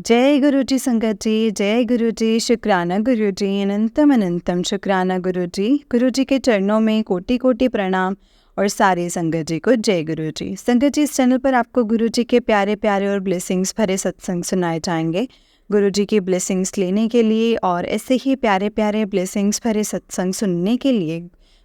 जय गुरु जी संगत जी, जय गुरु जी, शुक्राना गुरु जी, अनंतम अनंतम शुक्राना गुरु जी। गुरु जी के चरणों में कोटि कोटि प्रणाम और सारी संगत जी को जय गुरु जी। संगत जी, इस चैनल पर आपको गुरु जी के प्यारे प्यारे और ब्लेसिंग्स भरे सत्संग सुनाए जाएंगे। गुरु जी की ब्लेसिंग्स लेने के लिए और ऐसे ही प्यारे प्यारे ब्लेसिंग्स भरे सत्संग सुनने के लिए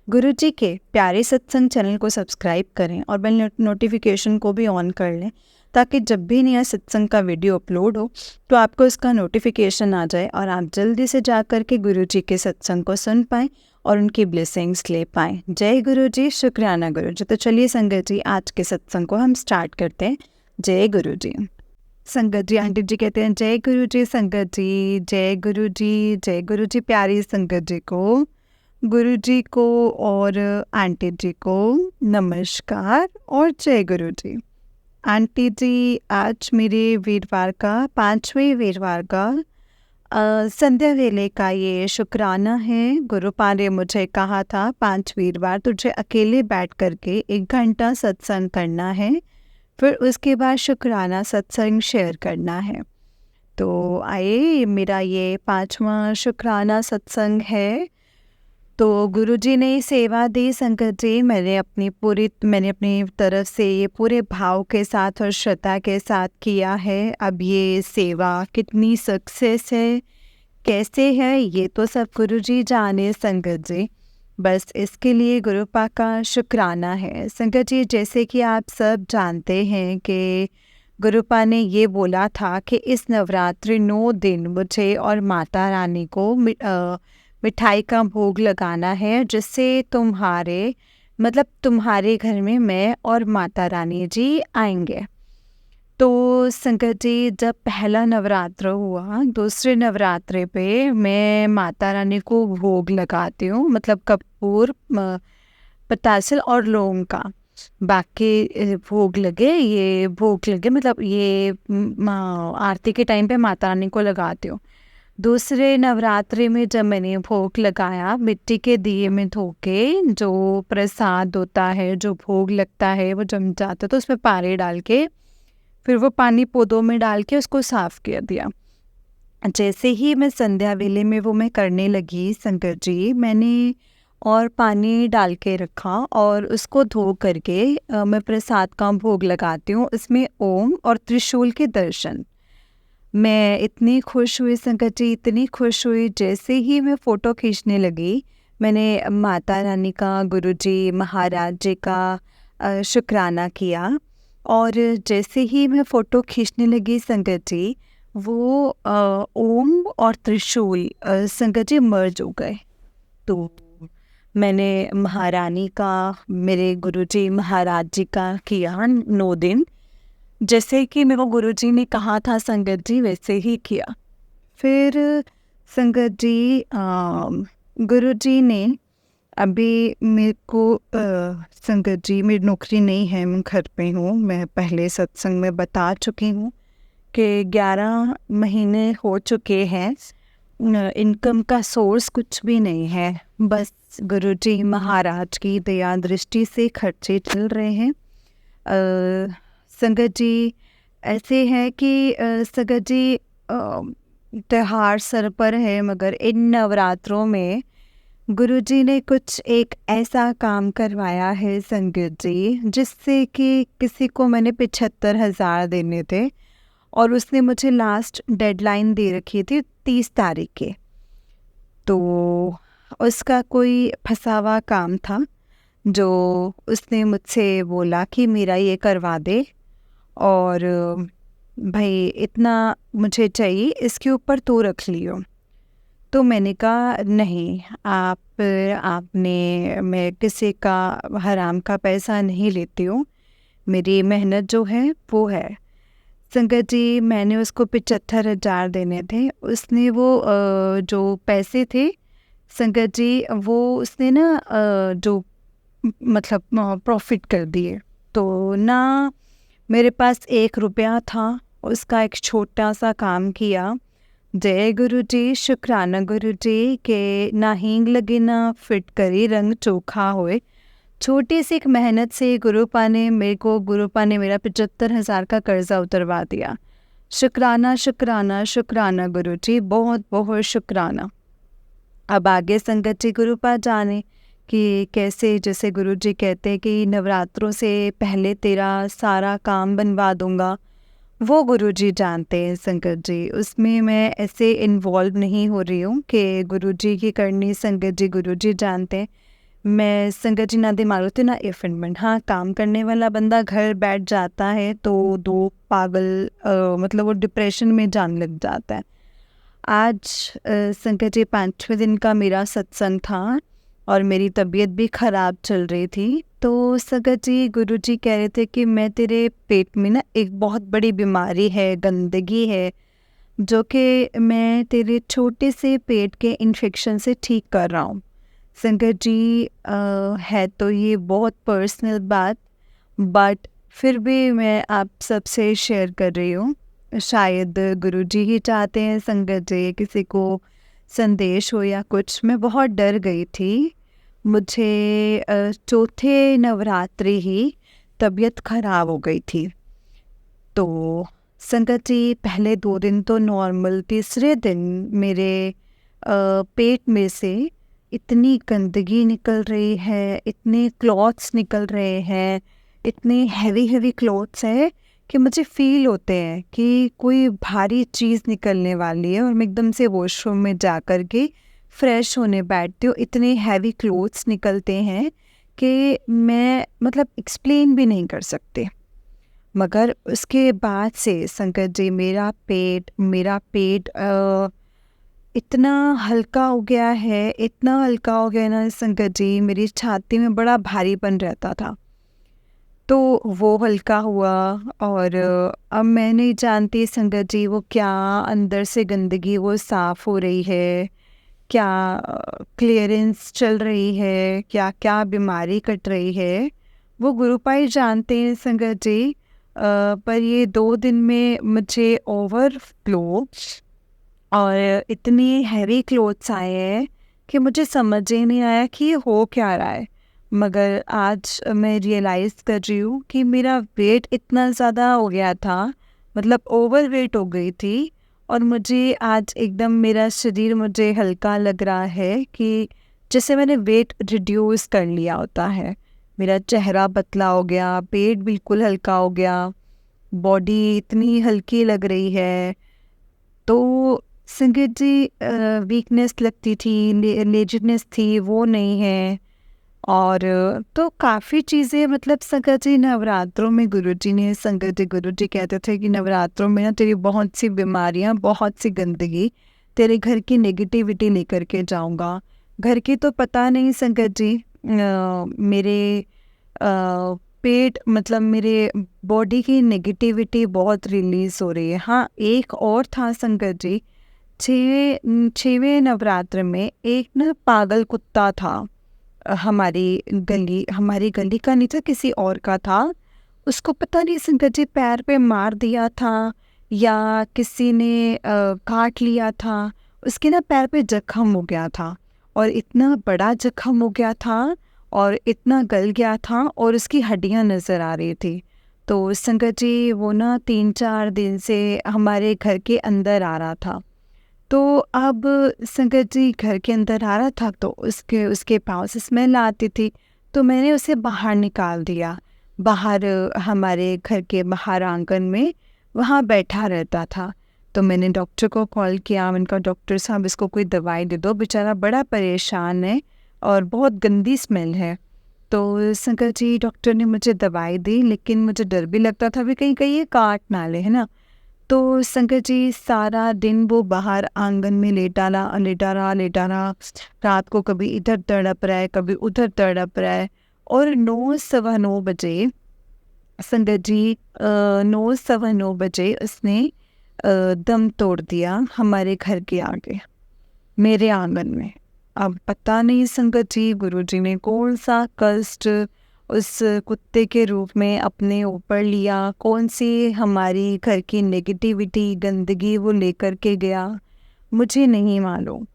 गुरु जी के प्यारे सत्संग चैनल को सब्सक्राइब करें और बेल नोटिफिकेशन को भी ऑन कर लें, ताकि जब भी नया सत्संग का वीडियो अपलोड हो तो आपको इसका नोटिफिकेशन आ जाए और आप जल्दी से जा कर के गुरु जी के सत्संग को सुन पाएँ और उनकी ब्लेसिंग्स ले पाएँ। जय गुरु जी, शुक्राना गुरु जी। तो चलिए संगत जी, आज के सत्संग को हम स्टार्ट करते हैं। जय गुरु जी। संगत जी, आंटी जी कहते हैं जय गुरु जी। संगत जी, जय गुरु जी, जय गुरु जी। प्यारी संगत जी को, गुरु जी को और आंटी जी को नमस्कार और जय गुरु जी। आंटी जी, आज मेरे वीरवार का 5वें वीरवार का संध्या वेले का ये शुक्राना है। गुरुपा ने मुझे कहा था 5 वीरवार तुझे अकेले बैठ करके 1 घंटा सत्संग करना है, फिर उसके बाद शुक्राना सत्संग शेयर करना है। तो आइए, मेरा ये 5वां शुक्राना सत्संग है। तो गुरुजी ने सेवा दी संगत जी। मैंने अपनी तरफ से ये पूरे भाव के साथ और श्रद्धा के साथ किया है। अब ये सेवा कितनी सक्सेस है, कैसे है, ये तो सब गुरुजी जाने संगत जी। बस इसके लिए गुरुपा का शुक्राना है संगत जी। जैसे कि आप सब जानते हैं कि गुरुपा ने ये बोला था कि इस नवरात्रि 9 दिन मुझे और माता रानी को मिठाई का भोग लगाना है, जिससे तुम्हारे घर में मैं और माता रानी जी आएंगे। तो संगत जी, जब पहला नवरात्र हुआ, दूसरे नवरात्रे पे मैं माता रानी को भोग लगाती हूँ, मतलब कपूर, पतासल और लौंग का। बाकी भोग लगे मतलब ये आरती के टाइम पे माता रानी को लगाती हूँ। दूसरे नवरात्रि में जब मैंने भोग लगाया, मिट्टी के दिए में धो के जो प्रसाद होता है, जो भोग लगता है, वो जम जाता है तो उसमें पानी डाल के फिर वो पानी पौधों में डाल के उसको साफ कर दिया। जैसे ही मैं संध्या वेले में वो मैं करने लगी संगत जी, मैंने और पानी डाल के रखा और उसको धो करके मैं प्रसाद का भोग लगाती हूँ। इसमें ओम और त्रिशूल के दर्शन। मैं इतनी खुश हुई संगत जी, इतनी खुश हुई। जैसे ही मैं फ़ोटो खींचने लगी, मैंने माता रानी का, गुरुजी महाराज जी का शुक्राना किया। और जैसे ही मैं फ़ोटो खींचने लगी संगत जी, वो ओम और त्रिशूल संगत जी मर्ज हो गए। तो मैंने महारानी का, मेरे गुरुजी महाराज जी का किया 9 दिन। जैसे कि मेरे को गुरुजी ने कहा था संगत जी, वैसे ही किया। फिर संगत जी, गुरुजी ने अभी मेरे को संगत जी, मेरी नौकरी नहीं है, मैं घर पे हूँ। मैं पहले सत्संग में बता चुकी हूँ कि 11 महीने हो चुके हैं, इनकम का सोर्स कुछ भी नहीं है। बस गुरुजी महाराज की दया दृष्टि से खर्चे चल रहे हैं। संगत जी, ऐसे है कि संगत जी, त्योहार सर पर है, मगर इन नवरात्रों में गुरुजी ने कुछ एक ऐसा काम करवाया है संगत जी, जिससे कि किसी को मैंने 75,000 देने थे और उसने मुझे लास्ट डेडलाइन दे रखी थी 30 तारीख के। तो उसका कोई फंसा हुआ काम था, जो उसने मुझसे बोला कि मेरा ये करवा दे और भाई इतना मुझे चाहिए, इसके ऊपर तो रख लियो। तो मैंने कहा नहीं, मैं किसी का हराम का पैसा नहीं लेती हूँ, मेरी मेहनत जो है वो है। संगत जी, मैंने उसको 75,000 देने थे। उसने वो जो पैसे थे संगत जी, वो उसने ना जो मतलब प्रॉफिट कर दिए। तो ना मेरे पास 1 रुपया था, उसका एक छोटा सा काम किया। जय गुरु जी, शुक्राना गुरु जी के ना हींग लगे ना फिट करी रंग चोखा होए। छोटी सी एक मेहनत से गुरुपा ने मेरा 75,000 का कर्जा उतरवा दिया। शुक्राना शुक्राना शुक्राना गुरु जी, बहुत बहुत शुक्राना। अब आगे संगत जी गुरु पास जाने कि कैसे, जैसे गुरु जी कहते हैं कि नवरात्रों से पहले तेरा सारा काम बनवा दूंगा, वो गुरु जी जानते हैं संगत जी। उसमें मैं ऐसे इन्वॉल्व नहीं हो रही हूँ कि गुरु जी की करनी संगत जी गुरु जी जानते हैं। मैं संगत जी ना दे मारुति ना इफिनमेंट। हाँ, काम करने वाला बंदा घर बैठ जाता है तो दो पागल मतलब वो डिप्रेशन में जाने लग जाता है। आज संगत जी 5वें दिन का मेरा सत्संग था और मेरी तबीयत भी ख़राब चल रही थी। तो संगत जी गुरु जी कह रहे थे कि मैं तेरे पेट में ना एक बहुत बड़ी बीमारी है, गंदगी है, जो कि मैं तेरे छोटे से पेट के इन्फेक्शन से ठीक कर रहा हूँ। संगत जी है तो ये बहुत पर्सनल बात, बट फिर भी मैं आप सबसे शेयर कर रही हूँ। शायद गुरुजी ही चाहते हैं संगत जी किसी को संदेश हो या कुछ। मैं बहुत डर गई थी। मुझे चौथे नवरात्रि ही तबीयत खराब हो गई थी। तो संगत जी पहले 2 दिन तो नॉर्मल, तीसरे दिन मेरे पेट में से इतनी गंदगी निकल रही है, इतने क्लॉथ्स निकल रहे हैं, इतने हैवी हैवी क्लॉथ्स हैं कि मुझे फील होते हैं कि कोई भारी चीज़ निकलने वाली है और मैं एकदम से वॉशरूम में जा कर के फ्रेश होने बैठती हूँ। इतने हैवी क्लॉथ्स निकलते हैं कि मैं मतलब एक्सप्लेन भी नहीं कर सकती। मगर उसके बाद से संगत जी मेरा पेट इतना हल्का हो गया है, इतना हल्का हो गया ना संगत जी, मेरी छाती में बड़ा भारीपन रहता था, तो वो हल्का हुआ। और अब मैं नहीं जानती संगत जी वो क्या अंदर से गंदगी वो साफ़ हो रही है, क्या क्लियरेंस चल रही है, क्या क्या बीमारी कट रही है, वो गुरुपाई जानते हैं संगत जी। पर ये 2 दिन में मुझे ओवरफ्लो और इतने हैवी क्लोथ्स आए हैं कि मुझे समझ ही नहीं आया कि ये हो क्या रहा है। मगर आज मैं रियलाइज़ कर रही हूँ कि मेरा वेट इतना ज़्यादा हो गया था, मतलब ओवर वेट हो गई थी। और मुझे आज एकदम मेरा शरीर मुझे हल्का लग रहा है कि जैसे मैंने वेट रिड्यूस कर लिया होता है। मेरा चेहरा पतला हो गया, पेट बिल्कुल हल्का हो गया, बॉडी इतनी हल्की लग रही है। तो संगत जी वीकनेस लगती थी, लेजीनेस थी, वो नहीं है। और तो काफ़ी चीज़ें, मतलब संगत जी नवरात्रों में गुरुजी ने, संगत जी गुरुजी कहते थे कि नवरात्रों में ना तेरी बहुत सी बीमारियां, बहुत सी गंदगी, तेरे घर की नेगेटिविटी लेकर के जाऊंगा। घर की तो पता नहीं संगत जी, मेरे पेट मतलब मेरे बॉडी की नेगेटिविटी बहुत रिलीज़ हो रही है। हाँ, एक और था संगत जी, 6वें नवरात्र में एक ना पागल कुत्ता था। हमारी गली का नहीं था, किसी और का था। उसको पता नहीं संगत जी पैर पे मार दिया था या किसी ने काट लिया था। उसके ना पैर पे जख्म हो गया था और इतना बड़ा जख्म हो गया था और इतना गल गया था और उसकी हड्डियां नज़र आ रही थी। तो संगत जी वो ना 3-4 दिन से हमारे घर के अंदर आ रहा था। तो अब संगत जी घर के अंदर आ रहा था तो उसके उसके पाँव से स्मेल आती थी, तो मैंने उसे बाहर निकाल दिया। बाहर हमारे घर के बाहर आंगन में वहाँ बैठा रहता था। तो मैंने डॉक्टर को कॉल किया, मैंने कहा डॉक्टर साहब इसको कोई दवाई दे दो, बेचारा बड़ा परेशान है और बहुत गंदी स्मेल है। तो संगत जी डॉक्टर ने मुझे दवाई दी, लेकिन मुझे डर भी लगता था भी कहीं कहीं ये काट ना ले, है ना। तो संगत जी सारा दिन वो बाहर आंगन में लेटा रहा। रात को कभी इधर तड़प रहा है, कभी उधर तड़प रहा है। और 9 सवा 9 बजे संगत जी 9 सवा 9 बजे उसने दम तोड़ दिया हमारे घर के आगे, मेरे आंगन में। अब पता नहीं संगत जी गुरुजी ने कौन सा कष्ट उस कुत्ते के रूप में अपने ऊपर लिया, कौन सी हमारी घर की नेगेटिविटी, गंदगी वो लेकर के गया, मुझे नहीं मालूम।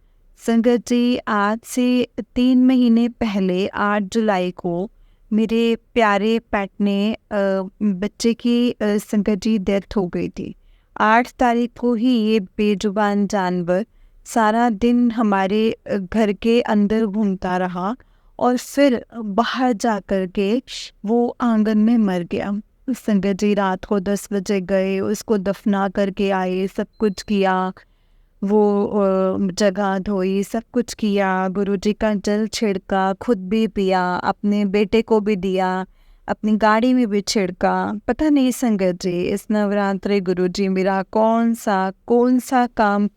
संगत जी आज से 3 महीने पहले 8 जुलाई को मेरे प्यारे पेट ने बच्चे की संगत जी डेथ हो गई थी। 8 तारीख को ही ये बेजुबान जानवर सारा दिन हमारे घर के अंदर घूमता रहा और फिर बाहर जा कर के वो आंगन में मर गया। संगत जी रात को 10 बजे गए, उसको दफना करके आए, सब कुछ किया, वो जगह धोई, सब कुछ किया, गुरुजी का जल छिड़का, खुद भी पिया, अपने बेटे को भी दिया, अपनी गाड़ी में भी छिड़का। पता नहीं संगत जी इस नवरात्रि गुरुजी मेरा कौन सा काम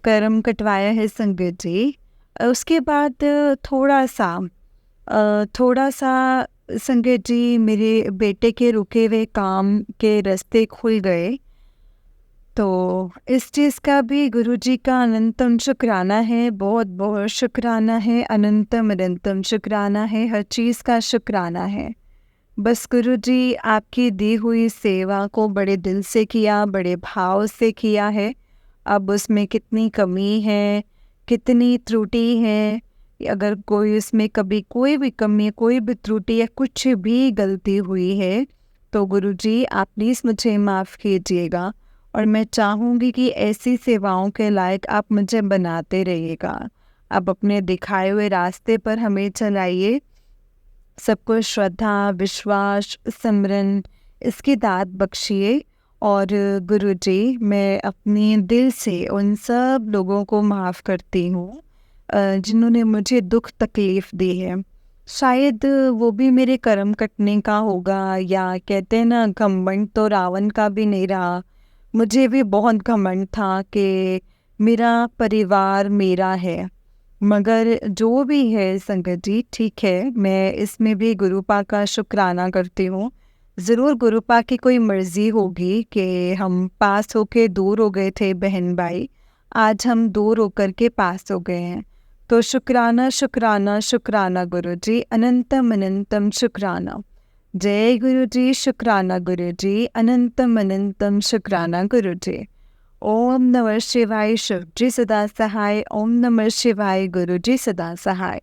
कर्म कटवाया है संगत जी। उसके बाद थोड़ा सा संगत जी मेरे बेटे के रुके हुए काम के रास्ते खुल गए। तो इस चीज़ का भी गुरुजी का अनंतम शुक्राना है, बहुत बहुत शुक्राना है, अनंतम अनंतम शुक्राना है, हर चीज़ का शुक्राना है। बस गुरुजी आपकी दी हुई सेवा को बड़े दिल से किया, बड़े भाव से किया है। अब उसमें कितनी कमी है, कितनी त्रुटि है, अगर कोई उसमें कभी कोई भी कमी, कोई भी त्रुटि या कुछ भी गलती हुई है तो गुरुजी आप प्लीज़ मुझे माफ़ कीजिएगा। और मैं चाहूँगी कि ऐसी सेवाओं के लायक आप मुझे बनाते रहिएगा। आप अपने दिखाए हुए रास्ते पर हमें चलाइए, सबको श्रद्धा, विश्वास, सिमरन इसकी दात बख्शिए। और गुरुजी मैं अपने दिल से उन सब लोगों को माफ़ करती हूँ जिन्होंने मुझे दुख तकलीफ़ दी है। शायद वो भी मेरे कर्म कटने का होगा, या कहते हैं ना घमंड तो रावण का भी नहीं रहा। मुझे भी बहुत घमंड था कि मेरा परिवार मेरा है, मगर जो भी है संगत जी ठीक है, मैं इसमें भी गुरुपा का शुक्राना करती हूँ। ज़रूर गुरुपा की कोई मर्ज़ी होगी कि हम पास होके दूर हो गए थे बहन भाई, आज हम दूर होकर के पास हो गए हैं। तो शुक्राना शुक्राना शुक्राना गुरुजी, अनंतम अनंतम शुक्राना। जय गुरुजी, शुक्राना गुरुजी, अनंतम अनंतम शुक्राना गुरुजी। ओम नमः शिवाय, शिवजी सदा सहाय। ओम नमः शिवाय, गुरुजी सदा सहाय।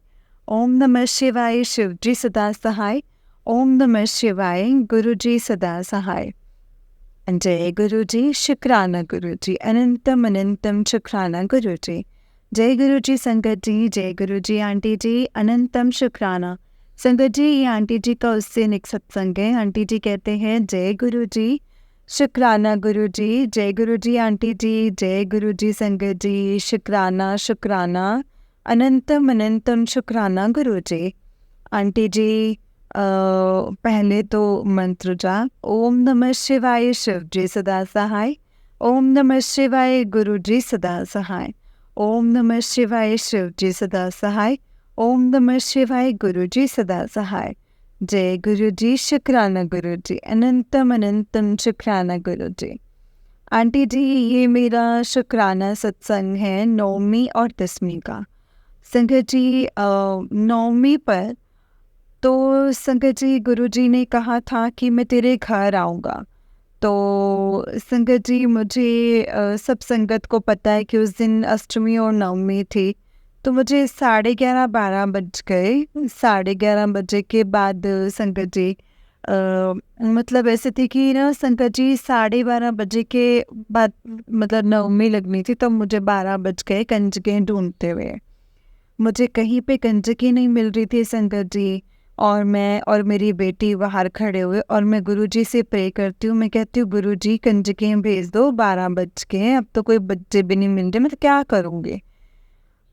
ओम नमः शिवाय, शिवजी सदा सहाय। ओम नमः शिवाय, गुरुजी सदा सहाय। जय गुरुजी, शुक्राना गुरुजी, अनंतम अनंतम शुक्राना गुरुजी। जय गुरुजी संगत जी, जय गुरुजी आंटी जी, अनंतम शुक्राना। संगत जी ये आंटी जी का उससे निक सत्संग है। आंटी जी कहते हैं जय गुरुजी, शुक्राना गुरुजी, जय गुरुजी आंटी जी, जय गुरुजी संगत जी, शुक्राना शुक्राना, अनंतम अनंतम शुक्राना गुरुजी। आंटी जी पहले तो मंत्र जाप, ओम नमः शिवाय, शिवजी सदा सहाय। ओम नमः शिवाय, गुरुजी सदा सहाय। ओम नमः शिवाय, शिवजी सदा सहाय। ओम नमः शिवाय, गुरुजी सदा सहाय। जय गुरुजी, शुक्राना गुरुजी, अनंतम अनंतम शुक्राना गुरुजी। आंटी जी ये मेरा शुक्राना सत्संग है 9वीं और 10वीं का। संगत जी 9वीं पर तो संगत जी गुरुजी ने कहा था कि मैं तेरे घर आऊँगा। तो संगत जी मुझे सब संगत को पता है कि उस दिन अष्टमी और नवमी थी, तो मुझे 11:30-12 बज गए। 11:30 बजे के बाद संगत जी मतलब ऐसे थी कि ना संगत जी 12:30 बजे के बाद मतलब नवमी लगनी थी, तब मुझे 12 बज गए कंजकें ढूंढते हुए। मुझे कहीं पे कंजकी नहीं मिल रही थी संगत जी, और मैं और मेरी बेटी बाहर खड़े हुए और मैं गुरुजी से प्रे करती हूँ। मैं कहती हूँ गुरुजी कंजकें भेज दो, 12 बज के हैं, अब तो कोई बच्चे भी नहीं मिल रहे, मैं तो क्या करूँगी।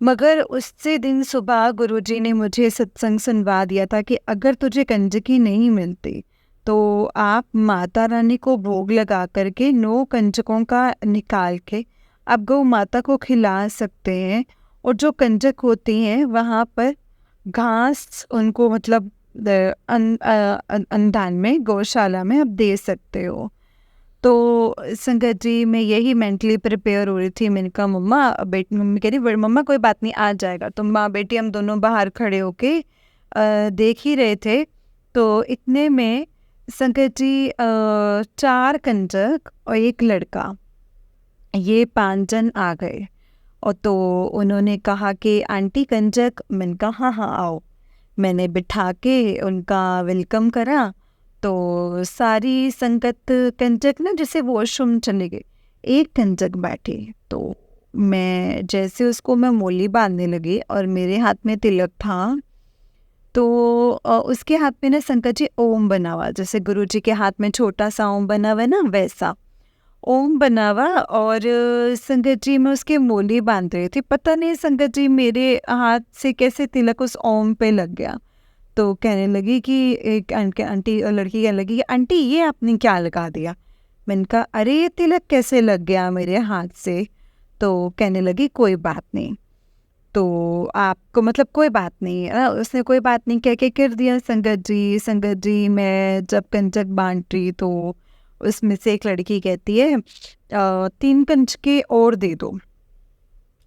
मगर उससे दिन सुबह गुरुजी ने मुझे सत्संग सुनवा दिया था कि अगर तुझे कंजकी नहीं मिलती तो आप माता रानी को भोग लगा करके 9 कंजकों का निकाल के आप गौ माता को खिला सकते हैं। और जो कंजक होती हैं वहाँ पर घास उनको मतलब अंधान में गौशाला में आप दे सकते हो। तो संगत जी मैं यही मेंटली प्रिपेयर हो रही थी। मैंने कहा मम्मा, बेटी मम्मी कह रही मम्मा कोई बात नहीं आ जाएगा। तो माँ बेटी हम दोनों बाहर खड़े होके देख ही रहे थे। तो इतने में संगत जी 4 कंजक और 1 लड़का, ये 5 जन आ गए। और तो उन्होंने कहा कि आंटी कंजक, मैंने कहा हाँ हाँ आओ। मैंने बिठा के उनका वेलकम करा। तो सारी संगत कंजक ना जैसे वॉशरूम चले गए, एक कंजक बैठी। तो मैं जैसे उसको मैं मोली बांधने लगी और मेरे हाथ में तिलक था, तो उसके हाथ में ना संकट जी ओम बना हुआ, जैसे गुरु जी के हाथ में छोटा सा ओम बना हुआ है ना, वैसा ओम बना हुआ। और संगत जी मैं उसके मोली बांध रही थी, पता नहीं संगत जी मेरे हाथ से कैसे तिलक उस ओम पे लग गया। तो कहने लगी कि एक आंटी लड़की कहने लगी कि आंटी ये आपने क्या लगा दिया। मैंने कहा अरे ये तिलक कैसे लग गया मेरे हाथ से। तो कहने लगी कोई बात नहीं, तो आपको मतलब कोई बात नहीं है। उसने कोई बात नहीं कह के कर दिया। संगत जी मैं जब कंजक बांट रही तो उसमें से एक लड़की कहती है 3 कंजकें और दे दो।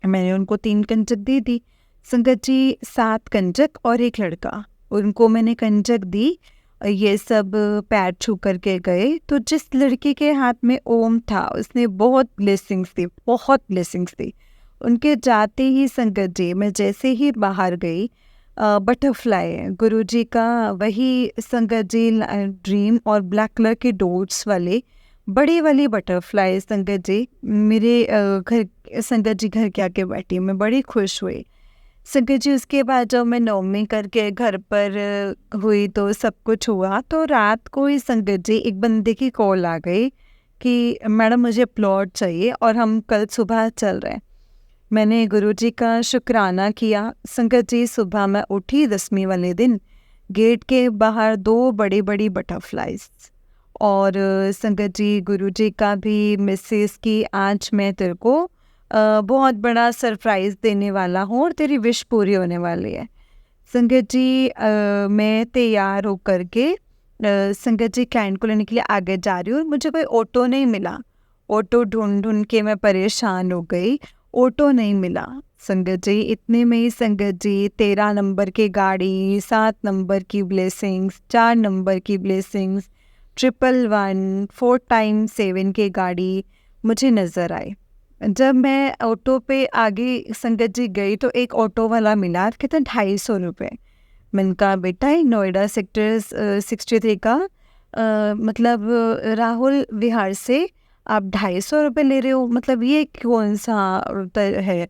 मैंने उनको 3 कंजक दे दी। संगत जी 7 कंजक और एक लड़का, उनको मैंने कंजक दी। ये सब पैर छू करके गए। तो जिस लड़के के हाथ में ओम था उसने बहुत ब्लेसिंग्स दी, बहुत ब्लेसिंग्स दी। उनके जाते ही संगत जी मैं जैसे ही बाहर गई, बटरफ्लाई गुरुजी का वही संगत जी ड्रीम और ब्लैक कलर के डॉट्स वाले बड़ी वाली बटरफ्लाई संगत जी मेरे घर संगत जी घर के आके बैठी। मैं बड़ी खुश हुई संगत जी। उसके बाद जब मैं नवमी करके घर पर हुई तो सब कुछ हुआ। तो रात को ही संगत जी एक बंदे की कॉल आ गई कि मैडम मुझे प्लॉट चाहिए और हम कल सुबह चल रहे हैं। मैंने गुरुजी का शुक्राना किया। संगत जी सुबह मैं उठी 10वीं वाले दिन, गेट के बाहर 2 बड़ी बड़ी बटरफ्लाइज। और संगत जी गुरुजी का भी मैसेज की आज मैं तेरे को बहुत बड़ा सरप्राइज़ देने वाला हूँ और तेरी विश पूरी होने वाली है। संगत जी मैं तैयार होकर के संगत जी क्लाइंट को लेने के लिए आगे जा रही हूँ। मुझे कोई ऑटो नहीं मिला। ऑटो ढूंढ ढूंढ के मैं परेशान हो गई, ऑटो नहीं मिला। संगत जी इतने में ही संगत जी 13 नंबर की गाड़ी, 7 नंबर की ब्लेसिंग्स, 4 नंबर की ब्लेसिंग्स, 111, 4 टाइम्स 7 की गाड़ी मुझे नज़र आई। जब मैं ऑटो पे आगे संगत जी गई तो एक ऑटो वाला मिला, कहता 250 रुपये। मैंने कहा बेटा ये नोएडा सेक्टर 63 का मतलब राहुल विहार से आप 250 रुपये ले रहे हो, मतलब ये कौन सा है।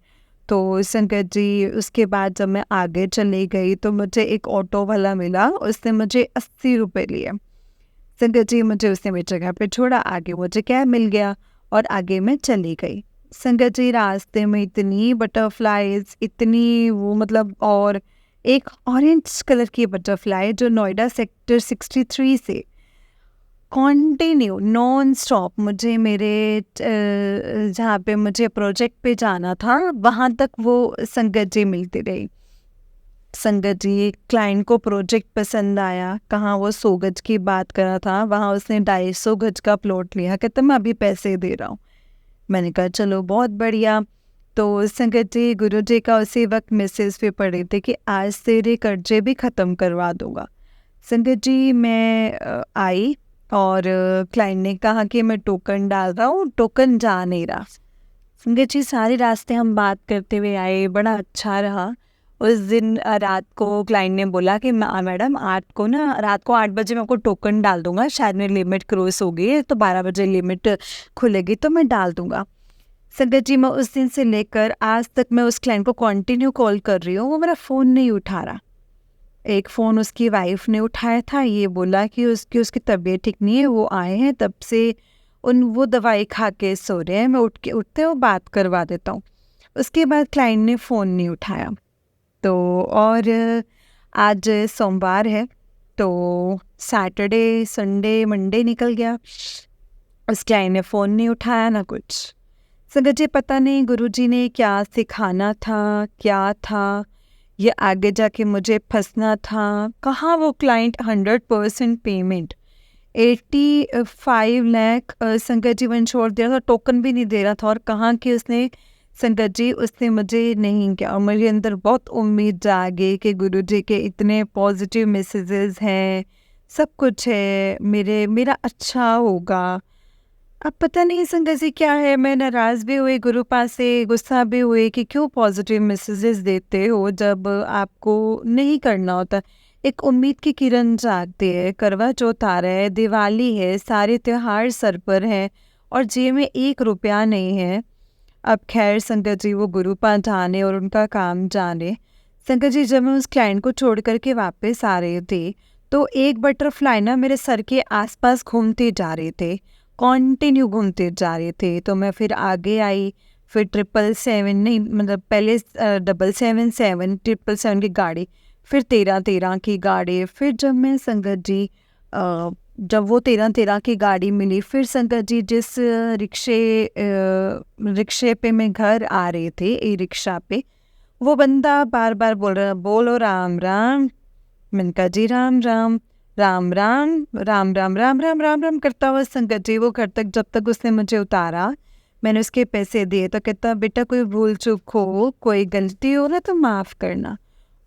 तो संगत जी उसके बाद जब मैं आगे चली गई तो मुझे एक ऑटो वाला मिला, उसने मुझे 80 रुपये लिए। संगत जी मुझे उसने मेरी जगह पे छोड़ा, आगे मुझे कैब मिल गया और आगे मैं चली गई। संगत जी रास्ते में इतनी बटरफ्लाइज, इतनी वो मतलब, और एक ऑरेंज कलर की बटरफ्लाई जो नोएडा सेक्टर 63 से कॉन्टिन्यू नॉन स्टॉप मुझे मेरे जहाँ पे मुझे प्रोजेक्ट पे जाना था वहाँ तक वो संगत जी मिलती रही। संगत जी क्लाइंट को प्रोजेक्ट पसंद आया, कहाँ वो 100 गज की बात कर रहा था, वहाँ उसने 250 गज का प्लॉट लिया, कहता मैं अभी पैसे दे रहा हूँ। मैंने कहा चलो बहुत बढ़िया। तो संगत जी गुरु जी का उसी वक्त मैसेज पे पड़े थे कि आज तेरे कर्जे भी ख़त्म करवा दूंगा। संगत जी मैं आई और क्लाइंट ने कहा कि मैं टोकन डाल रहा हूँ, टोकन जा नहीं रहा। संगत जी सारे रास्ते हम बात करते हुए आए, बड़ा अच्छा रहा। उस दिन रात को क्लाइंट ने बोला कि मैडम रात को 8 बजे मैं आपको टोकन डाल दूंगा, शायद मेरी लिमिट क्रॉस हो गई है तो 12 बजे लिमिट खुलेगी तो मैं डाल दूंगा। संगत जी मैं उस दिन से लेकर आज तक मैं उस क्लाइंट को कंटिन्यू कॉल कर रही हूँ, वो मेरा फ़ोन नहीं उठा रहा। एक फ़ोन उसकी वाइफ ने उठाया था, ये बोला कि उसकी तबीयत ठीक नहीं है, वो आए हैं तब से वो दवाई खा के सो रहे हैं, मैं उठते वो बात करवा देता हूँ। उसके बाद क्लाइंट ने फ़ोन नहीं उठाया। तो और आज सोमवार है तो सैटरडे संडे मंडे निकल गया, उस क्लाइंट ने फ़ोन नहीं उठाया ना कुछ। संगत जी पता नहीं गुरुजी ने क्या सिखाना था, क्या था, ये आगे जाके मुझे फंसना था। कहाँ वो क्लाइंट 100% पेमेंट 85 लाख संगत जी वन छोड़ दिया था, टोकन भी नहीं दे रहा था। और कहाँ कि उसने संगत जी उसने मुझे नहीं किया। और मेरे अंदर बहुत उम्मीद जागे कि गुरुजी के इतने पॉजिटिव मैसेजेस हैं, सब कुछ है, मेरा अच्छा होगा। अब पता नहीं संगत जी क्या है, मैं नाराज़ भी हुई गुरु पास से, गुस्सा भी हुई कि क्यों पॉजिटिव मैसेजेस देते हो जब आपको नहीं करना होता। एक उम्मीद की किरण जागती है, करवा चौथ आ रहा है, दिवाली है, सारे त्यौहार सर पर हैं और जेब में 1 रुपया नहीं है। अब खैर संगत जी वो गुरुपा जाने और उनका काम जाने। संगत जी जब मैं उस क्लाइंट को छोड़ कर के वापस आ रहे थे, तो एक बटरफ्लाई ना मेरे सर के आसपास घूमते जा रहे थे, कॉन्टिन्यू घूमते जा रहे थे। तो मैं फिर आगे आई, फिर 777 नहीं, मतलब पहले 777, 777 की गाड़ी, फिर 1313 की गाड़ी। फिर जब मैं संगत जी जब वो 1313 की गाड़ी मिली, फिर संगत जी जिस रिक्शे पे मैं घर आ रहे थे, ई रिक्शा पे, वो बंदा बार बार बोल रहा, बोलो राम राम। मैंने कहा जी राम राम, राम राम राम राम राम राम राम राम करता हुआ संगत जी वो घर तक, जब तक उसने मुझे उतारा, मैंने उसके पैसे दिए तो कहता बेटा कोई भूल चूक हो, कोई गलती हो ना तो माफ़ करना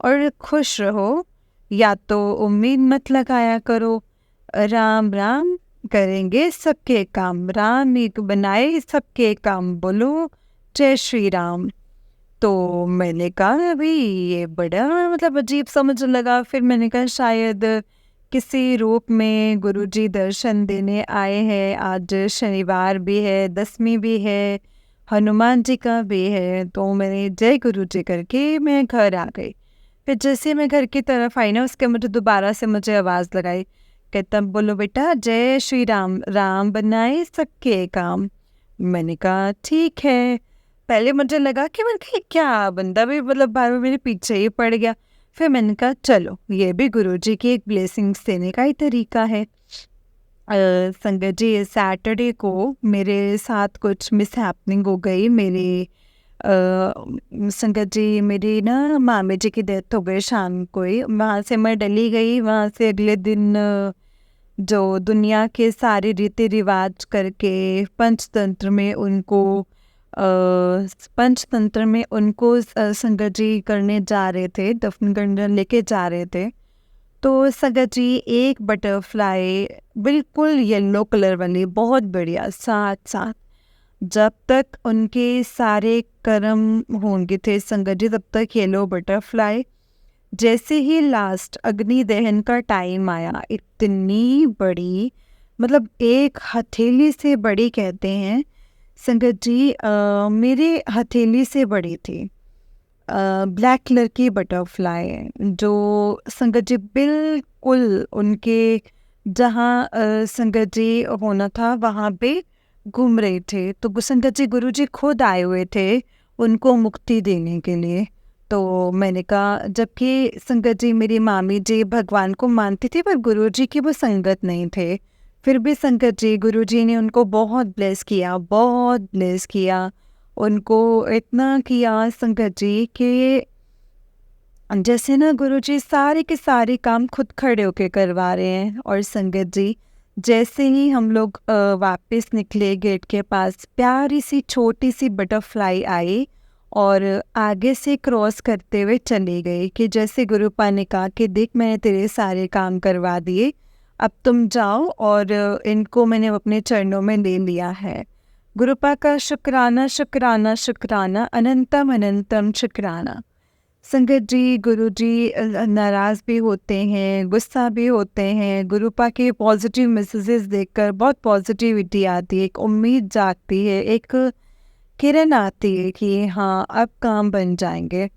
और खुश रहो, या तो उम्मीद मत लगाया करो, राम राम करेंगे सबके काम, राम एक बनाए सबके काम, बोलो जय श्री राम। तो मैंने कहा अभी ये बड़ा मतलब अजीब समझ लगा। फिर मैंने कहा शायद किसी रूप में गुरुजी दर्शन देने आए हैं, आज शनिवार भी है, 10वीं भी है, हनुमान जी का भी है। तो मैंने जय गुरुजी करके मैं घर आ गई। फिर जैसे मैं घर की तरफ आई ना, उसके मुझे दोबारा से मुझे आवाज़ लगाई, कहता बोलो बेटा जय श्री राम, राम बनाए सबके काम। मैंने कहा ठीक है। पहले मुझे लगा कि मैंने कहा क्या बंदा भी मतलब बार बार मेरे पीछे ही पड़ गया। फिर मैंने कहा चलो ये भी गुरुजी की एक ब्लेसिंग्स देने का ही तरीका है। संगत जी सैटरडे को मेरे साथ कुछ मिस हैपनिंग हो गई। मेरी संगत जी मेरी ना मामी जी की डेथ हो गई शाम को ही। वहाँ से मैं दिल्ली गई, वहाँ से अगले दिन जो दुनिया के सारे रीति रिवाज करके पंचतंत्र में उनको संगत जी करने जा रहे थे, दफन करने लेके जा रहे थे। तो संगत जी एक बटरफ्लाई बिल्कुल येलो कलर वाली बहुत बढ़िया, साथ साथ जब तक उनके सारे कर्म होंगे थे संगत जी तब तक येलो बटरफ्लाई। जैसे ही लास्ट अग्नि दहन का टाइम आया, इतनी बड़ी, मतलब एक हथेली से बड़ी कहते हैं संगत जी, मेरे हथेली से बड़ी थी। ब्लैक कलर की बटरफ्लाई जो संगत जी बिल्कुल उनके जहाँ संगत जी होना था वहाँ पे घूम रहे थे। तो संगत जी गुरुजी खुद आए हुए थे उनको मुक्ति देने के लिए। तो मैंने कहा, जबकि संगत जी मेरी मामी जी भगवान को मानती थी पर गुरुजी की वो संगत नहीं थे, फिर भी संगत जी गुरुजी ने उनको बहुत ब्लेस किया, बहुत ब्लेस किया। उनको इतना किया संगत जी कि जैसे ना गुरुजी सारे के सारे काम खुद खड़े होके करवा रहे हैं। और संगत जी जैसे ही हम लोग वापस निकले गेट के पास, प्यारी सी छोटी सी बटरफ्लाई आई और आगे से क्रॉस करते हुए चली गई कि जैसे गुरुपा ने कहा कि देख मैंने तेरे सारे काम करवा दिए, अब तुम जाओ और इनको मैंने अपने चरणों में ले लिया है। गुरुपा का शुक्राना शुक्राना शुक्राना, अनंतम अनंतम शुक्राना। संगत जी गुरुजी नाराज़ भी होते हैं, गुस्सा भी होते हैं। गुरुपा के पॉजिटिव मैसेजेस देखकर बहुत पॉजिटिविटी आती है, एक उम्मीद जागती है, एक किरण आती है कि हाँ अब काम बन जाएंगे।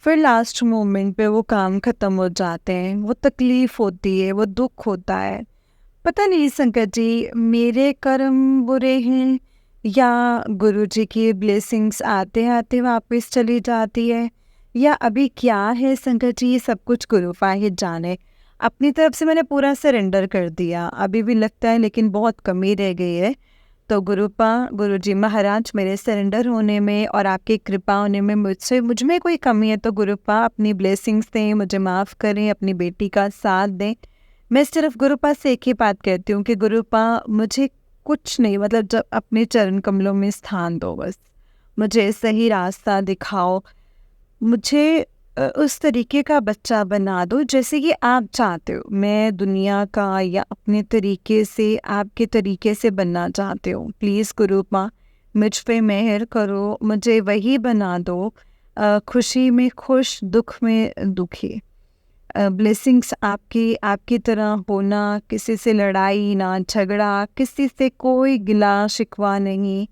फिर लास्ट मोमेंट पे वो काम ख़त्म हो जाते हैं, वो तकलीफ़ होती है, वो दुख होता है। पता नहीं संगत जी मेरे कर्म बुरे हैं या गुरुजी की ब्लेसिंग्स आते आते वापस चली जाती है, या अभी क्या है संगत जी, ये सब कुछ गुरुपा ही जाने। अपनी तरफ से मैंने पूरा सरेंडर कर दिया, अभी भी लगता है लेकिन बहुत कमी रह गई है। तो गुरुपा, गुरुजी महाराज मेरे सरेंडर होने में और आपकी कृपा होने में मुझ में कोई कमी है तो गुरुपा अपनी ब्लेसिंग्स दें, मुझे माफ़ करें, अपनी बेटी का साथ दें। मैं सिर्फ गुरुपा से एक ही बात कहती हूँ कि गुरुपा मुझे कुछ नहीं, मतलब जब अपने चरण कमलों में स्थान दो, बस मुझे सही रास्ता दिखाओ, मुझे उस तरीके का बच्चा बना दो जैसे कि आप चाहते हो। मैं दुनिया का या अपने तरीके से आपके तरीके से बनना चाहते हो। प्लीज़ गुरुपा मुझ पे मेहर करो, मुझे वही बना दो, खुशी में खुश, दुख में दुखी। ब्लेसिंग्स आपकी आपकी तरह होना, किसी से लड़ाई ना झगड़ा, किसी से कोई गिला शिकवा नहीं।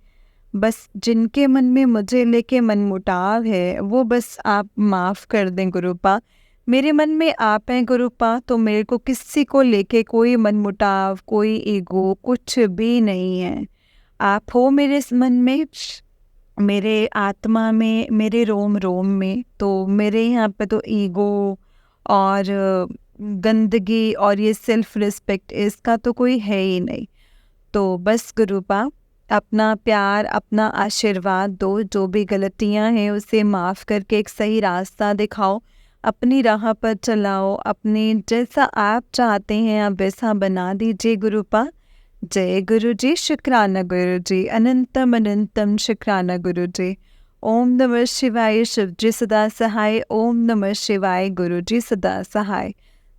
बस जिनके मन में मुझे लेके मनमुटाव है वो बस आप माफ़ कर दें गुरुपा। मेरे मन में आप हैं गुरुपा, तो मेरे को किसी को लेके कोई मनमुटाव, कोई ईगो कुछ भी नहीं है। आप हो मेरे मन में, मेरे आत्मा में, मेरे रोम रोम में। तो मेरे यहाँ पे तो ईगो और गंदगी और ये सेल्फ रिस्पेक्ट इसका तो कोई है ही नहीं। तो बस गुरुपा अपना प्यार, अपना आशीर्वाद दो, जो भी गलतियां हैं उसे माफ़ करके एक सही रास्ता दिखाओ, अपनी राह पर चलाओ, अपने जैसा आप चाहते हैं आप वैसा बना दीजिए गुरुपा। जय गुरु जी, शुक्राना गुरु जी, अनंतम अनंतम शुक्राना गुरु जी। ओम नमः शिवाय, शिव जी सदा सहाय। ओम नमः शिवाय, गुरु जी सदा सहाय।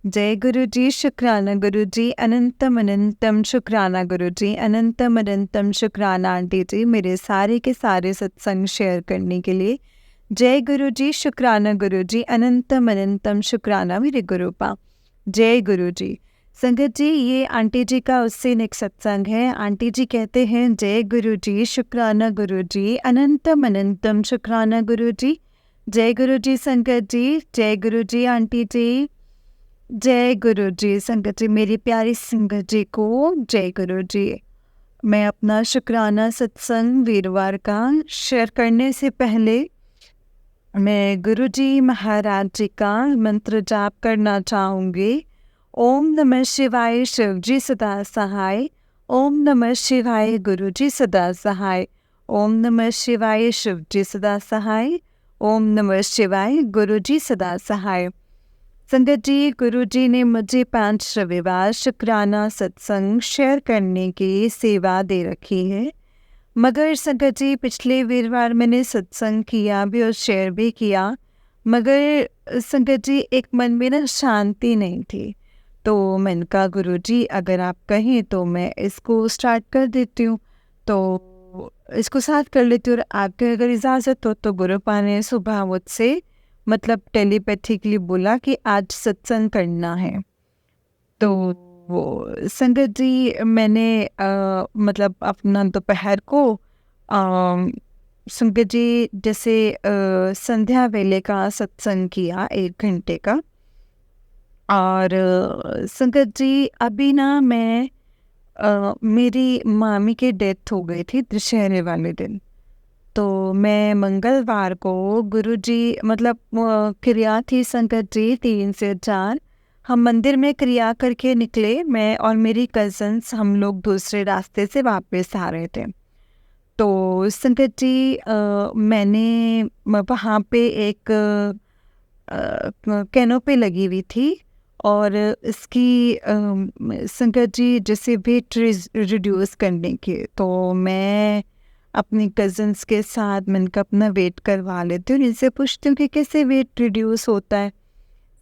जय गुरु जी, शुक्राना गुरु जी, अनंतम अनंतम शुक्राना गुरु जी, अनंतम अनंतम शुक्राना आंटी जी, मेरे सारे के सारे सत्संग शेयर करने के लिए। जय गुरु जी, शुक्राना गुरु जी, अनंतम अनंतम शुक्राना मेरे गुरुपा। जय गुरु जी। संगत जी, ये आंटी जी का उससे नेक्स्ट सत्संग है। आंटी जी कहते हैं, जय गुरु जी, शुक्राना गुरु जी, अनंतम अनंतम शुक्राना गुरु जी। जय गुरु जी संगत जी, जय गुरु जी आंटी जी, जय गुरु जी संगत जी, मेरी प्यारी संगत जी को जय गुरु जी। मैं अपना शुक्राना सत्संग वीरवार का शेयर करने से पहले मैं गुरु जी महाराज जी का मंत्र जाप करना चाहूँगी। ओम नमः शिवाय, शिव जी सदा सहाय। ओम नमः शिवाय, गुरु जी सदा सहाय। ओम नमः शिवाय, शिव जी सदा सहाय। ओम नमः शिवाय, गुरु जी सदा सहाय। संगत जी, गुरु जी ने मुझे 5 रविवार शुक्राना सत्संग शेयर करने की सेवा दे रखी है। मगर संगत जी, पिछले वीरवार मैंने सत्संग किया भी और शेयर भी किया, मगर संगत जी एक मन में ना शांति नहीं थी। तो मैंने कहा गुरु जी अगर आप कहें तो मैं इसको स्टार्ट कर देती हूँ, तो इसको साथ कर लेती हूँ। और आपके अगर इजाज़त हो तो गुरुपा ने सुबह मुझसे मतलब टेलीपैथिकली बोला कि आज सत्संग करना है। तो वो संगत जी मैंने मतलब अपना दोपहर को संगत जी जैसे संध्या वेले का सत्संग किया 1 घंटे का। और संगत जी अभी ना मैं मेरी मामी की डेथ हो गई थी दशहरे वाले दिन। तो मैं मंगलवार को गुरुजी मतलब क्रिया थी संगत जी 3 से 4, हम मंदिर में क्रिया करके निकले, मैं और मेरी कज़न्स, हम लोग दूसरे रास्ते से वापस आ रहे थे। तो संगत जी मैंने वहाँ पे एक कैनोपी लगी हुई थी और इसकी संगत जी जैसे वेट रिड्यूस करने के, तो मैं अपनी कज़न्स के साथ मैंने अपना वेट करवा लेती हूँ, इनसे पूछती हूँ कि कैसे वेट रिड्यूस होता है।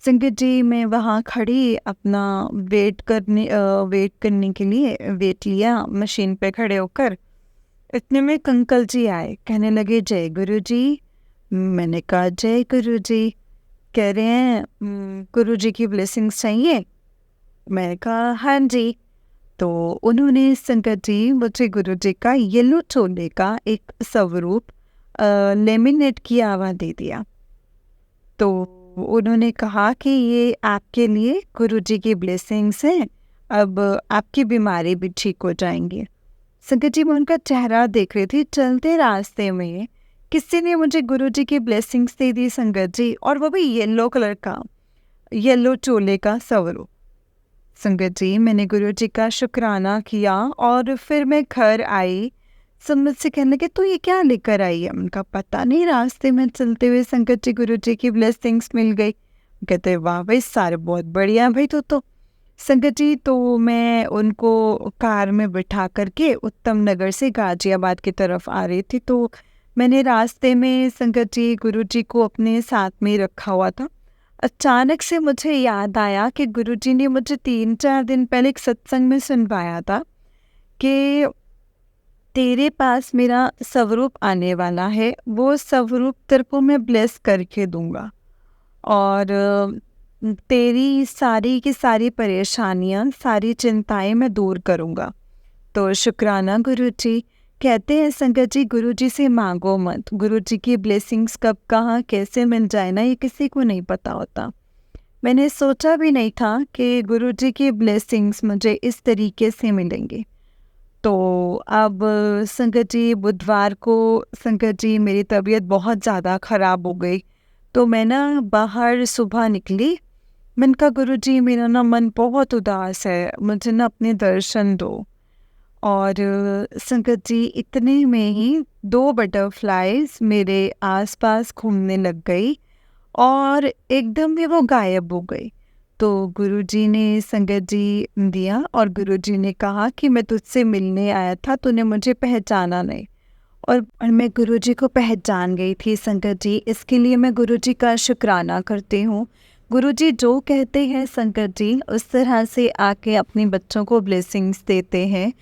संगत जी मैं वहाँ खड़ी अपना वेट करने के लिए वेट लिया मशीन पे खड़े होकर। इतने में अंकल जी आए, कहने लगे जय गुरु जी। मैंने कहा जय गुरु जी। कह रहे हैं गुरु जी की ब्लेसिंग्स चाहिए। मैंने कहा हाँ जी। तो उन्होंने संगत जी मुझे गुरु जी का येलो छोले का एक स्वरूप लेमिनेट किया हुआ दे दिया। तो उन्होंने कहा कि ये आपके लिए गुरु जी की ब्लेसिंग्स हैं, अब आपकी बीमारी भी ठीक हो जाएंगी। संगत जी मैं उनका चेहरा देख रही थी, चलते रास्ते में किसी ने मुझे गुरु जी की ब्लेसिंग्स दे दी संगत जी, और वो भी येलो कलर का येलो चोले का स्वरूप। संगत जी मैंने गुरु जी का शुक्राना किया और फिर मैं घर आई। सब मुझसे कहने लगे तो ये क्या लेकर आई है। उनका पता नहीं, रास्ते में चलते हुए संगत जी गुरु जी की ब्लेसिंग्स मिल गई। कहते वाह भाई सारे बहुत बढ़िया भाई। तो संगत जी तो मैं उनको कार में बिठा करके उत्तम नगर से गाजियाबाद की तरफ आ रही थी। तो मैंने रास्ते में संगत जी गुरु जी को अपने साथ में रखा हुआ था। अचानक से मुझे याद आया कि गुरुजी ने मुझे 3-4 दिन पहले एक सत्संग में सुनवाया था कि तेरे पास मेरा स्वरूप आने वाला है, वो स्वरूप तेरे को मैं ब्लेस करके दूंगा। और तेरी सारी की सारी परेशानियाँ, सारी चिंताएं मैं दूर करूँगा। तो शुक्राना गुरुजी। कहते हैं संगत जी, गुरुजी से मांगो मत, गुरुजी की ब्लेसिंग्स कब कहाँ कैसे मिल जाए ना, ये किसी को नहीं पता होता। मैंने सोचा भी नहीं था कि गुरुजी की ब्लेसिंग्स मुझे इस तरीके से मिलेंगे। तो अब संगत जी, बुधवार को संगत जी मेरी तबीयत बहुत ज़्यादा ख़राब हो गई। तो मैं ना बाहर सुबह निकली। मैंने कहा गुरुजी, मेरा ना मन बहुत उदास है, मुझे ना अपने दर्शन दो। और संगत जी, इतने में ही 2 बटरफ्लाइज मेरे आसपास घूमने लग गई और एकदम में वो गायब हो गई। तो गुरुजी ने संगत जी दिया और गुरुजी ने कहा कि मैं तुझसे मिलने आया था, तूने मुझे पहचाना नहीं। और मैं गुरुजी को पहचान गई थी संगत जी। इसके लिए मैं गुरुजी का शुक्राना करती हूँ। गुरुजी जो कहते हैं संगत जी, उस तरह से आके अपने बच्चों को ब्लेसिंग्स देते हैं।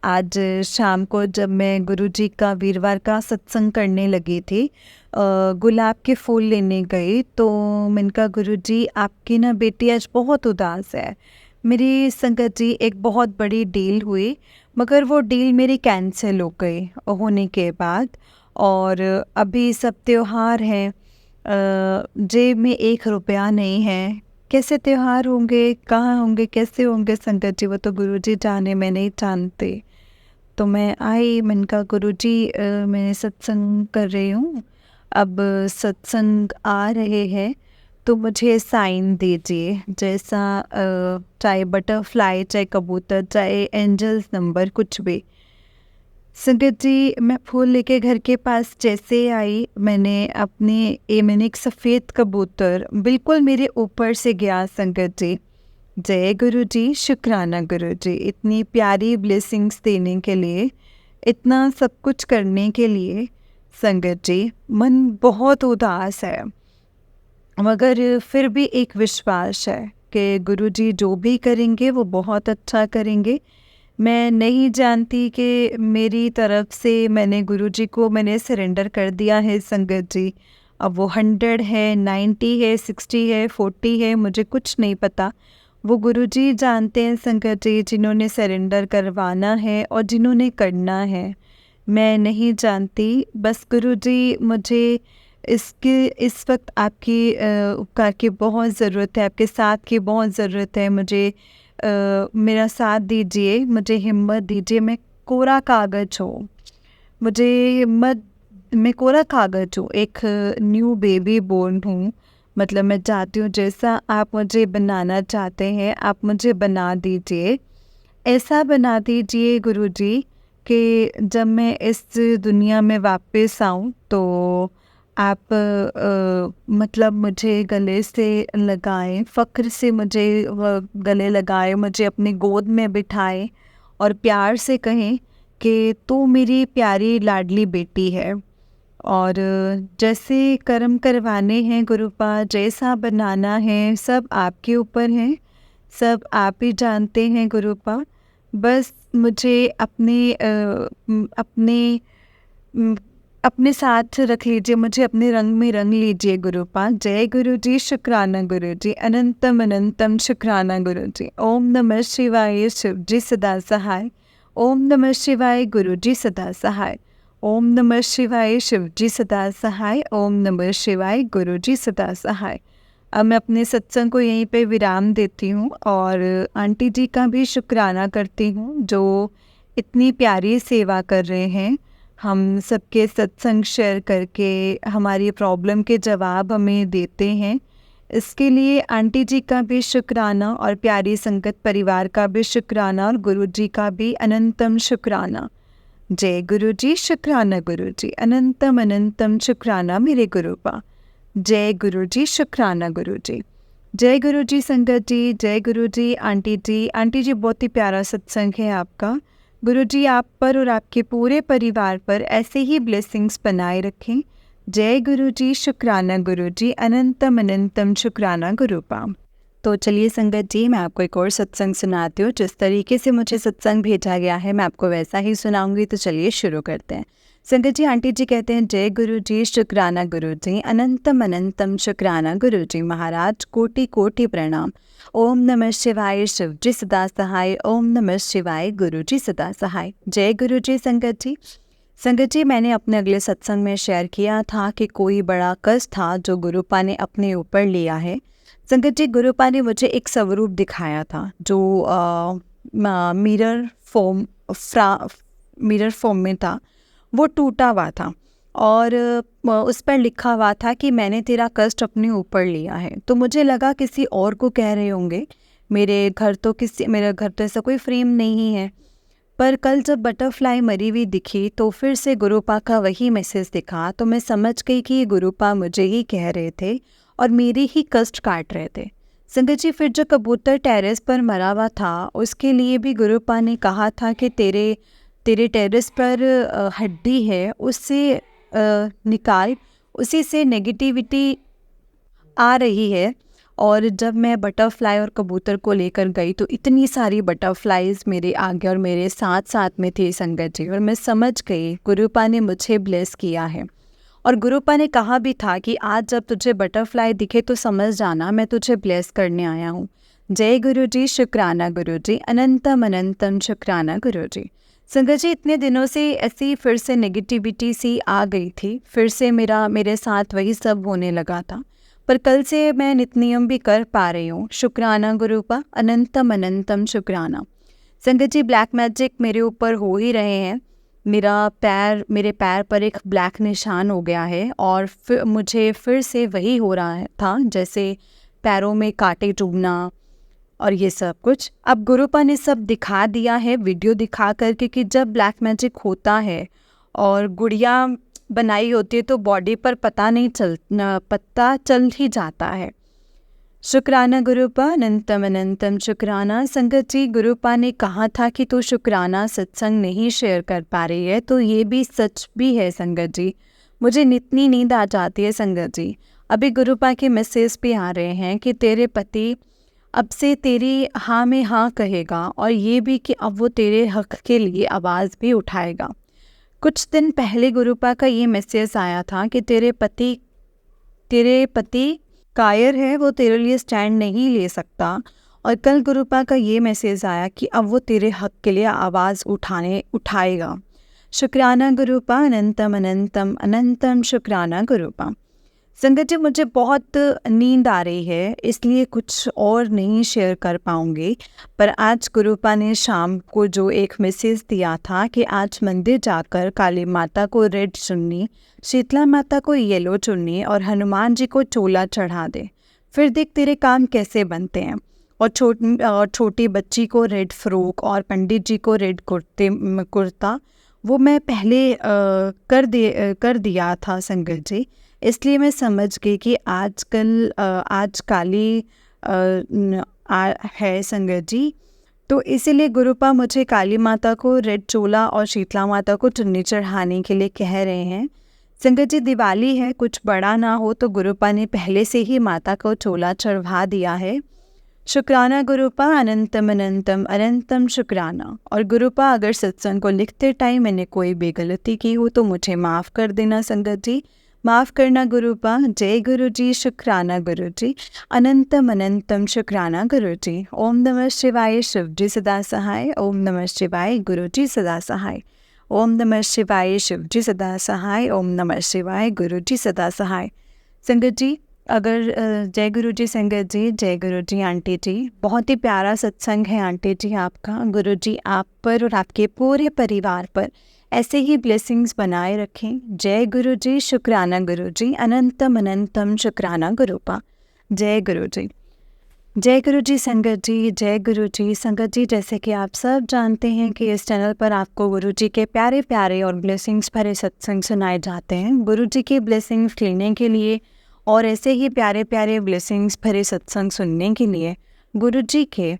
आज शाम को जब मैं गुरुजी का वीरवार का सत्संग करने लगी थी, गुलाब के फूल लेने गई, तो मैंने कहा गुरुजी, आपकी ना बेटी आज बहुत उदास है। मेरी संगत जी एक बहुत बड़ी डील हुई, मगर वो डील मेरी कैंसिल हो गई होने के बाद। और अभी सब त्योहार हैं, जेब में 1 रुपया नहीं है। कैसे त्योहार होंगे, कहाँ होंगे, कैसे होंगे संगत जी, वो तो गुरुजी जाने, मैं नहीं जानते। तो मैं आई, मैंने कहा गुरुजी, मैं सत्संग कर रही हूँ, अब सत्संग आ रहे हैं तो मुझे साइन दीजिए, जैसा चाहे बटरफ्लाई, चाहे कबूतर, चाहे एंजल्स नंबर, कुछ भी। संगत जी, मैं फूल लेके घर के पास जैसे आई, मैंने एक सफ़ेद कबूतर बिल्कुल मेरे ऊपर से गया संगत जी। जय गुरुजी, शुक्राना गुरुजी, इतनी प्यारी ब्लेसिंग्स देने के लिए, इतना सब कुछ करने के लिए। संगत जी, मन बहुत उदास है, मगर फिर भी एक विश्वास है कि गुरुजी जो भी करेंगे वो बहुत अच्छा करेंगे। मैं नहीं जानती कि मेरी तरफ से मैंने गुरुजी को सरेंडर कर दिया है संगत जी। अब वो 100 है, 90 है, 60 है, 40 है, मुझे कुछ नहीं पता। वो गुरुजी जानते हैं संगत जी, जिन्होंने सरेंडर करवाना है और जिन्होंने करना है। मैं नहीं जानती, बस गुरुजी मुझे इस वक्त आपकी उपकार की बहुत ज़रूरत है, आपके साथ की बहुत ज़रूरत है। मुझे मेरा साथ दीजिए, मुझे हिम्मत दीजिए। मैं कोरा कागज़ हूँ, मैं कोरा कागज़ हूँ, एक न्यू बेबी बोर्न हूँ। मतलब मैं चाहती हूँ जैसा आप मुझे बनाना चाहते हैं, आप मुझे बना दीजिए। ऐसा बना दीजिए गुरुजी कि जब मैं इस दुनिया में वापस आऊँ तो आप मतलब मुझे गले से लगाएं, फ़क्र से मुझे गले लगाएं, मुझे अपनी गोद में बिठाएं और प्यार से कहें कि तू मेरी प्यारी लाडली बेटी है। और जैसे कर्म करवाने हैं गुरुपा, जैसा बनाना है, सब आपके ऊपर है, सब आप ही जानते हैं गुरुपा। बस मुझे अपने साथ रख लीजिए, मुझे अपने रंग में रंग लीजिए गुरुपा। जय गुरुजी, शुक्राना गुरुजी, अनंतम अनंतम शुक्राना गुरुजी। ओम नमः शिवाय, शिवजी सदा सहाय। ओम नमः शिवाय, गुरुजी सदा सहाय। ओम नमः शिवाय, शिवजी सदा सहाय। ओम नमः शिवाय, गुरुजी सदा सहाय। अब मैं अपने सत्संग को यहीं पे विराम देती हूँ और आंटी जी का भी शुक्राना करती हूँ, जो इतनी प्यारी सेवा कर रहे हैं। हम सबके सत्संग शेयर करके हमारी प्रॉब्लम के जवाब हमें देते हैं। इसके लिए आंटी जी का भी शुक्राना और प्यारी संगत परिवार का भी शुक्राना और गुरु जी का भी अनंतम शुक्राना। जय गुरु जी, शुक्राना गुरु जी, अनंतम अनंतम शुक्राना मेरे गुरुपा। जय गुरु जी, शुक्राना गुरु जी। जय गुरु जी संगत जी, जय गुरु जी आंटी जी। आंटी जी, बहुत ही प्यारा सत्संग है आपका। गुरु जी आप पर और आपके पूरे परिवार पर ऐसे ही ब्लेसिंग्स बनाए रखें। जय गुरु जी, शुक्राना गुरु जी, अनंतम अनंतम शुक्राना गुरुपा। तो चलिए संगत जी, मैं आपको एक और सत्संग सुनाती हूँ। जिस तरीके से मुझे सत्संग भेजा गया है मैं आपको वैसा ही सुनाऊंगी। तो चलिए शुरू करते हैं। संगत जी, आंटी जी कहते हैं जय गुरु जी, शुक्राना गुरु जी, अनंतम अनंतम शुक्राना गुरु जी, महाराज कोटि कोटि प्रणाम। ओम नमः शिवाय, शिव जी सदा सहाय। ओम नमः शिवाय, गुरु जी सदा सहाय। जय गुरु जी। संगत जी, संगत जी, मैंने अपने अगले सत्संग में शेयर किया था कि कोई बड़ा कष्ट था जो गुरुपा ने अपने ऊपर लिया है। संगत जी, गुरुपा ने मुझे एक स्वरूप दिखाया था जो मिरर फॉर्म मिरर फॉर्म में था। वो टूटा हुआ था और उस पर लिखा हुआ था कि मैंने तेरा कष्ट अपने ऊपर लिया है। तो मुझे लगा किसी और को कह रहे होंगे। मेरे घर तो ऐसा कोई फ्रेम नहीं है। पर कल जब बटरफ्लाई मरी हुई दिखी तो फिर से गुरुपा का वही मैसेज दिखा, तो मैं समझ गई कि ये गुरुपा मुझे ही कह रहे थे और मेरे ही कष्ट काट रहे थे। संगत जी, फिर जो कबूतर टेरेस पर मरा हुआ था उसके लिए भी गुरुपा ने कहा था कि तेरे टेरेस पर हड्डी है, उससे निकाल, उसी से नेगेटिविटी आ रही है। और जब मैं बटरफ्लाई और कबूतर को लेकर गई तो इतनी सारी बटरफ्लाइज मेरे आगे और मेरे साथ साथ में थी संगत जी, और मैं समझ गई गुरुपा ने मुझे ब्लेस किया है। और गुरुपा ने कहा भी था कि आज जब तुझे बटरफ्लाई दिखे तो समझ जाना मैं तुझे ब्लेस करने आया हूँ। जय गुरु जी, शुक्राना गुरु जी, अनंतम अनंतम शुक्राना गुरु जी। संगत जी, इतने दिनों से ऐसी फिर से नेगेटिविटी सी आ गई थी, फिर से मेरे साथ वही सब होने लगा था। पर कल से मैं नित नियम भी कर पा रही हूँ। शुक्राना गुरुपा, अनंतम अनंतम शुक्राना। संगत जी, ब्लैक मैजिक मेरे ऊपर हो ही रहे हैं। मेरे पैर पर एक ब्लैक निशान हो गया है और मुझे फिर से वही हो रहा था, जैसे पैरों में कांटे चुभना और ये सब कुछ। अब गुरुपा ने सब दिखा दिया है वीडियो दिखा करके कि जब ब्लैक मैजिक होता है और गुड़िया बनाई होती है तो बॉडी पर पता चल ही जाता है। शुक्राना गुरुपा, अनंतम अनंतम शुक्राना। संगत जी, गुरुपा ने कहा था कि तू शुक्राना सत्संग नहीं शेयर कर पा रही है, तो ये भी सच भी है संगत जी। मुझे इतनी नींद आ जाती है संगत जी। अभी गुरुपा के मैसेज भी आ रहे हैं कि तेरे पति अब से तेरी हाँ में हाँ कहेगा, और ये भी कि अब वो तेरे हक के लिए आवाज़ भी उठाएगा। कुछ दिन पहले गुरुपा का ये मैसेज आया था कि तेरे पति कायर है, वो तेरे लिए स्टैंड नहीं ले सकता। और कल गुरुपा का ये मैसेज आया कि अब वो तेरे हक के लिए आवाज़ उठाएगा। शुक्राना गुरुपा, अनंतम अनंतम अनंतम शुक्राना गुरुपा। संगत जी, मुझे बहुत नींद आ रही है, इसलिए कुछ और नहीं शेयर कर पाऊँगी। पर आज गुरुपा ने शाम को जो एक मैसेज दिया था कि आज मंदिर जाकर काली माता को रेड चुन्नी, शीतला माता को येलो चुन्नी और हनुमान जी को चोला चढ़ा दे, फिर देख तेरे काम कैसे बनते हैं। और छोटी बच्ची को रेड फ्रॉक और पंडित जी को रेड कुर्ता, वो मैं पहले कर दिया था संगत जी। इसलिए मैं समझ गई कि आज काली है संगत जी। तो इसीलिए गुरुपा मुझे काली माता को रेड चोला और शीतला माता को चुन्नी चढ़ाने के लिए कह रहे हैं। संगत जी, दिवाली है, कुछ बड़ा ना हो तो गुरुपा ने पहले से ही माता को चोला चढ़वा दिया है। शुक्राना गुरुपा, अनंतम अनंतम अनंतम शुक्राना। और गुरुपा, अगर सत्संग को लिखते टाइम मैंने कोई बेगलती की हो तो मुझे माफ़ कर देना संगत जी, माफ़ करना गुरुपा। जय गुरु जी, शुक्राना गुरु जी, अनंतम अनंतम शुक्राना गुरु जी। ओम नमः शिवाय, शिव जी सदा सहाय। ओम नमः शिवाय, गुरु जी सदा सहाय। ओम नमः शिवाय, शिव जी सदा सहाय। ओम नमः शिवाय, गुरु जी सदा सहाय। संगत जी, अगर जय गुरु जी संगत जी, जय गुरु जी आंटी जी। बहुत ही प्यारा सत्संग है आंटी जी आपका। गुरु जी आप पर और आपके पूरे परिवार पर ऐसे ही ब्लेसिंग्स बनाए रखें। जय गुरु जी, शुक्राना गुरु जी, अनंतम अनंतम शुक्राना गुरुपा। जय गुरु जी। जय गुरु जी संगत जी, जय गुरु जी संगत जी। जैसे कि आप सब जानते हैं कि इस चैनल पर आपको गुरु जी के प्यारे प्यारे और ब्लेसिंग्स भरे सत्संग सुनाए जाते हैं। गुरु जी के ब्लेसिंग्स लेने के लिए और ऐसे ही प्यारे प्यारे ब्लेसिंग्स भरे सत्संग सुनने के लिए गुरु जी के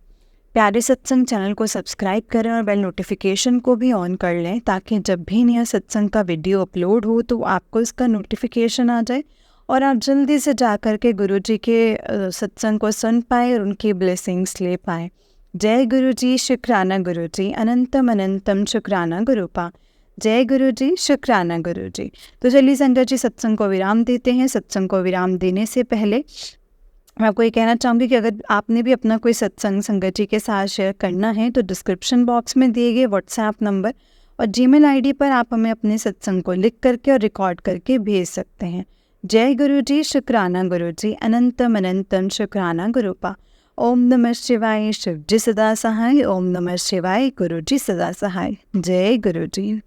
प्यारे सत्संग चैनल को सब्सक्राइब करें और बेल नोटिफिकेशन को भी ऑन कर लें, ताकि जब भी नया सत्संग का वीडियो अपलोड हो तो आपको इसका नोटिफिकेशन आ जाए और आप जल्दी से जा कर के गुरु जी के सत्संग को सुन पाए और उनकी ब्लेसिंग्स ले पाए। जय गुरु जी, शुक्राना गुरु जी, अनंतम अनंतम शुक्राना गुरुपा। जय गुरु जी, शुक्राना गुरु जी। तो चलिए संगत जी, सत्संग को विराम देते हैं। सत्संग को विराम देने से पहले मैं आपको ये कहना चाहूँगी कि अगर आपने भी अपना कोई सत्संग संगत जी के साथ शेयर करना है तो डिस्क्रिप्शन बॉक्स में दिए गए व्हाट्सएप नंबर और जीमेल आईडी पर आप हमें अपने सत्संग को लिख करके और रिकॉर्ड करके भेज सकते हैं। जय गुरु जी, शुक्राना गुरु जी, अनंतम अनंतम शुक्राना गुरुपा। ओम नमः शिवाय, शिव जी सदा सहाय। ओम नमः शिवाय, गुरु जी सदा सहाय। जय गुरु जी।